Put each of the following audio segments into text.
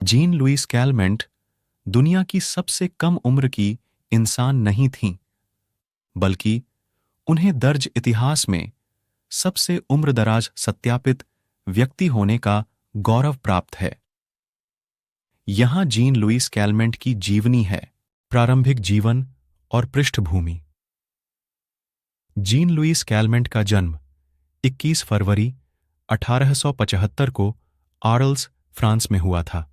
Gene Louis Calment दुनिया की सबसे कम उम्र की इंसान नहीं थीं, बल्कि उन्हें दर्ज इतिहास में सबसे उम्रदराज सत्यापित व्यक्ति होने का गौरव प्राप्त है। यहां जीन लुइस कैलमेंट की जीवनी है। प्रारंभिक जीवन और पृष्ठभूमि। जीन लुइस कैलमेंट का जन्म 21 फरवरी 1875 को आर्ल्स, फ्रांस में हुआ था।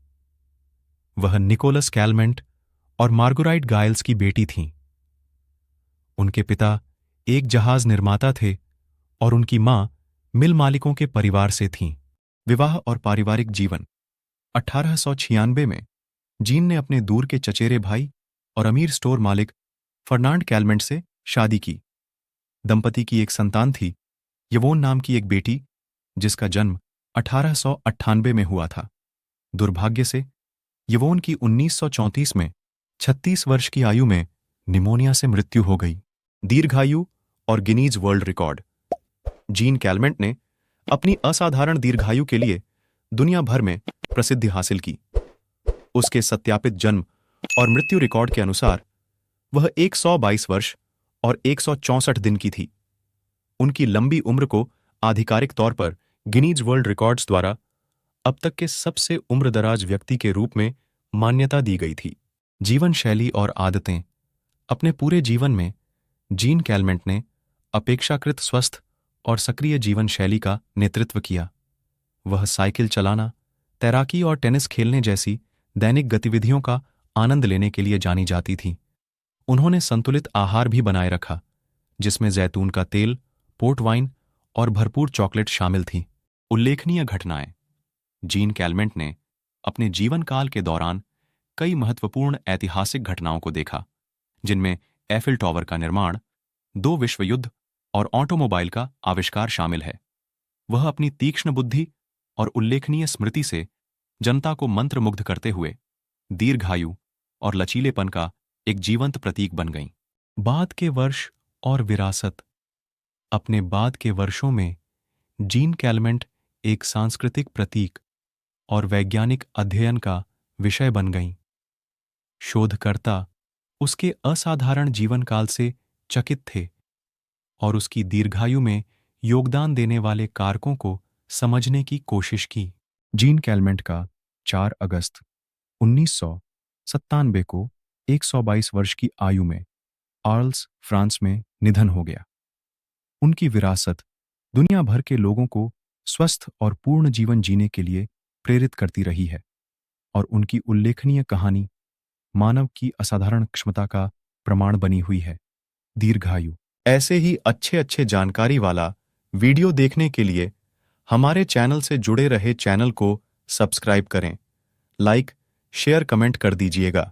वह निकोलस कैलमेंट और मार्गुराइट गाइल्स की बेटी थीं। उनके पिता एक जहाज निर्माता थे और उनकी मां मिल मालिकों के परिवार से थीं। विवाह और पारिवारिक जीवन। 1896 में जीन ने अपने दूर के चचेरे भाई और अमीर स्टोर मालिक फर्नांड कैलमेंट से शादी की। दंपति की एक संतान थी, यवोन नाम की एक बेटी, जिसका जन्म 1898 में हुआ था। दुर्भाग्य से यवोन की 1934 में 36 वर्ष की आयु में निमोनिया से मृत्यु हो गई। दीर्घायु और Guinness world record. Jeanne Calment ने अपनी असाधारण दीर्घायु के लिए दुनिया भर में प्रसिद्धि हासिल की। उसके सत्यापित जन्म और मृत्यु रिकॉर्ड के अनुसार वह 122 वर्ष और 164 दिन की थी। उनकी लंबी उम्र को आधिकारिक तौर पर गिनीज वर्ल्ड रिकॉर्ड्स द्वारा अब तक के सबसे उम्रदराज व्यक्ति के रूप में मान्यता दी गई थी। जीवन शैली और आदतें। अपने पूरे जीवन में जीन कैलमेंट ने अपेक्षाकृत स्वस्थ और सक्रिय जीवन शैली का नेतृत्व किया। वह साइकिल चलाना, तैराकी और टेनिस खेलने जैसी दैनिक गतिविधियों का आनंद लेने के लिए जानी जाती थीं। उन्होंने संतुलित आहार भी बनाए रखा, जिसमें जैतून का तेल, पोर्ट वाइन और भरपूर चॉकलेट शामिल थी। उल्लेखनीय घटनाएं। जीन कैलमेंट ने अपने जीवन काल के दौरान कई महत्वपूर्ण ऐतिहासिक घटनाओं को देखा, जिनमें एफिल टॉवर का निर्माण, 2 विश्व युद्ध और ऑटोमोबाइल का आविष्कार शामिल है। वह अपनी तीक्ष्ण बुद्धि और उल्लेखनीय स्मृति से जनता को मंत्रमुग्ध करते हुए दीर्घायु और लचीलेपन का एक जीवंत प्रतीक बन गईं। बाद के वर्ष और विरासत। अपने बाद के वर्षों में जीन कैलमेंट एक सांस्कृतिक प्रतीक और वैज्ञानिक अध्ययन का विषय बन गईं। शोधकर्ता उसके असाधारण जीवन काल से चकित थे और उसकी दीर्घायु में योगदान देने वाले कारकों को समझने की कोशिश की। जीन कैलमेंट का 4 अगस्त 1997 को 122 वर्ष की आयु में आर्ल्स, फ्रांस में निधन हो गया। उनकी विरासत दुनिया भर के लोगों को स्वस्थ और पूर्ण जीवन जीने के लिए प्रेरित करती रही है और उनकी उल्लेखनीय कहानी मानव की असाधारण क्षमता का प्रमाण बनी हुई है। दीर्घायु। ऐसे ही अच्छे जानकारी वाला वीडियो देखने के लिए हमारे चैनल से जुड़े रहे। चैनल को सब्सक्राइब करें, लाइक, शेयर, कमेंट कर दीजिएगा।